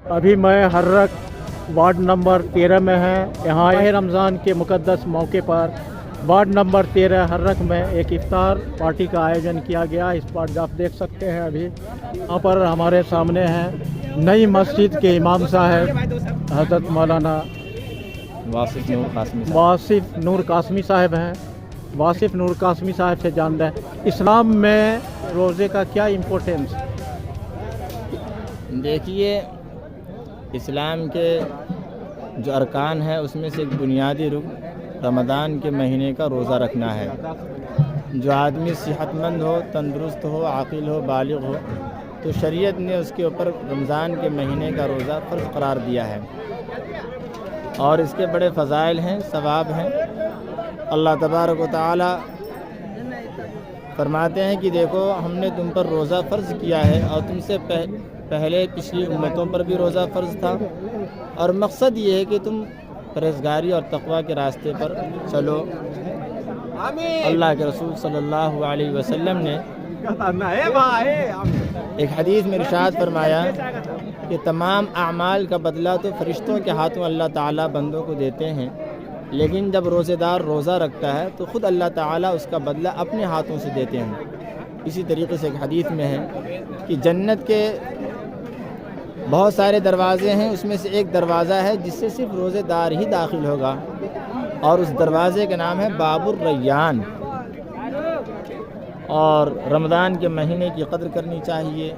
अभी मैं हर्रक ward number 13 में है। यहाँ रमज़ान के मुक़द्दस मौके पर वार्ड नंबर 13 हर्रक में एक इफ्तार पार्टी का आयोजन किया गया। इस पर आप देख सकते हैं अभी यहाँ पर हमारे सामने हैं नई मस्जिद के इमाम साहब हज़रत मौलाना वासिफ नूर कासमी साहब हैं। वासिफ नूर कासमी साहब से जान रहे हैं इस्लाम में रोज़े का क्या इम्पोर्टेंस। देखिए, इस्लाम के जो अरकान है उसमें से एक बुनियादी रुकन रमज़ान के महीने का रोज़ा रखना है। जो आदमी सेहतमंद हो, तंदुरुस्त हो, आकिल हो, बालिग हो, तो शरीयत ने उसके ऊपर रमज़ान के महीने का रोज़ा फ़र्ज़ करार दिया है और इसके बड़े फ़ज़ाइल हैं, सवाब हैं। अल्लाह तबारक व तआला फरमाते हैं कि देखो, हमने तुम पर रोज़ा फ़र्ज़ किया है और तुमसे पहले पिछली उम्मतों पर भी रोज़ा फ़र्ज़ था, और मकसद ये है कि तुम परहेज़गारी और तक़वा के रास्ते पर चलो। अल्लाह के रसूल सल्लल्लाहु अलैहि वसल्लम ने एक हदीस में इरशाद फरमाया कि तमाम अमाल का बदला तो फरिश्तों के हाथों अल्लाह ताला बंदों को देते हैं, लेकिन जब रोज़ेदार रोज़ा रखता है तो ख़ुद अल्लाह ताला उसका बदला अपने हाथों से देते हैं। इसी तरीके से एक हदीस में है कि जन्नत के बहुत सारे दरवाज़े हैं, उसमें से एक दरवाज़ा है जिससे सिर्फ रोज़ेदार ही दाखिल होगा, और उस दरवाज़े का नाम है बाबुर रैयान। और रमज़ान के महीने की कदर करनी चाहिए।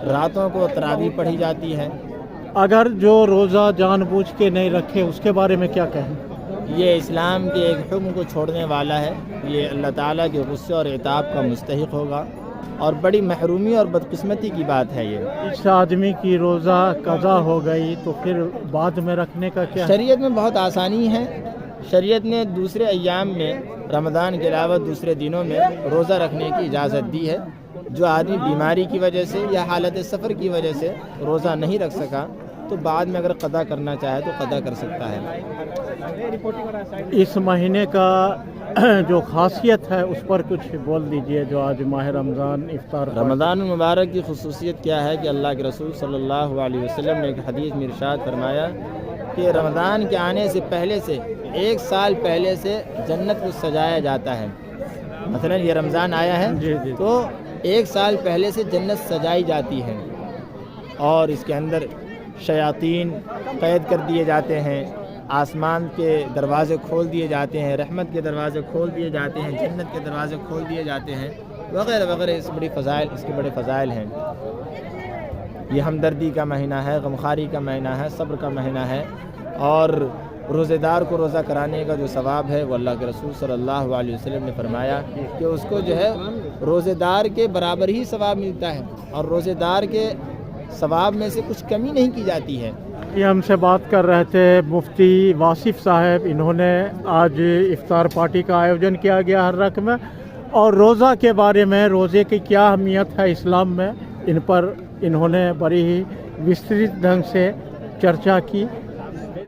रातों को तरावीह पढ़ी जाती है। अगर जो रोज़ा जानबूझ के नहीं रखे उसके बारे में क्या कहें। ये इस्लाम के एक हुक्म को छोड़ने वाला है, ये अल्लाह ताला के गुस्से और इताब का मुस्तहिक होगा, और बड़ी महरूमी और बदकिस्मती की बात है। ये इस आदमी की रोज़ा कज़ा हो गई तो फिर बाद में रखने का क्या। शरीयत में बहुत आसानी है। शरीयत ने दूसरे अय्याम में, रमज़ान के अलावा दूसरे दिनों में रोज़ा रखने की इजाज़त दी है। जो आदमी बीमारी की वजह से या हालत सफ़र की वजह से रोज़ा नहीं रख सका तो बाद में अगर क़दा करना चाहे तो क़दा कर सकता है। इस महीने का जो खासियत है उस पर कुछ बोल दीजिए। जो आज माह रमज़ान इफ्तार रमज़ान मुबारक की खुसूसियत क्या है कि अल्लाह के रसूल सल्लल्लाहु अलैहि वसल्लम ने एक हदीस में इरशाद फरमाया कि रमज़ान के आने से पहले से 1 साल पहले से जन्नत को सजाया जाता है। मसलन ये रमज़ान आया है जी। तो 1 साल पहले से जन्नत सजाई जाती है और इसके अंदर शयातीन कैद कर दिए जाते हैं, आसमान के दरवाज़े खोल दिए जाते हैं, रहमत के दरवाज़े खोल दिए जाते हैं, जन्नत के दरवाज़े खोल दिए जाते हैं, वगैरह वगैरह। इसके बड़े फ़ज़ाइल हैं। ये हमदर्दी का महीना है, गमखारी का महीना है, सब्र का महीना है, और रोज़ेदार को रोज़ा कराने का जो सवाब है वो अल्लाह के रसूल सल्लल्लाहु अलैहि वसल्लम ने फरमाया कि उसको जो है रोज़ेदार के बराबर ही सवाब मिलता है, और रोज़ेदार के सवाब में से कुछ कमी नहीं की जाती है। ये हमसे बात कर रहे थे मुफ्ती वासिफ साहब। इन्होंने आज इफ्तार पार्टी का आयोजन किया गया हर्रक में, और रोज़ा के बारे में, रोज़े की क्या अहमियत है इस्लाम में, इन पर इन्होंने बड़ी ही विस्तृत ढंग से चर्चा की।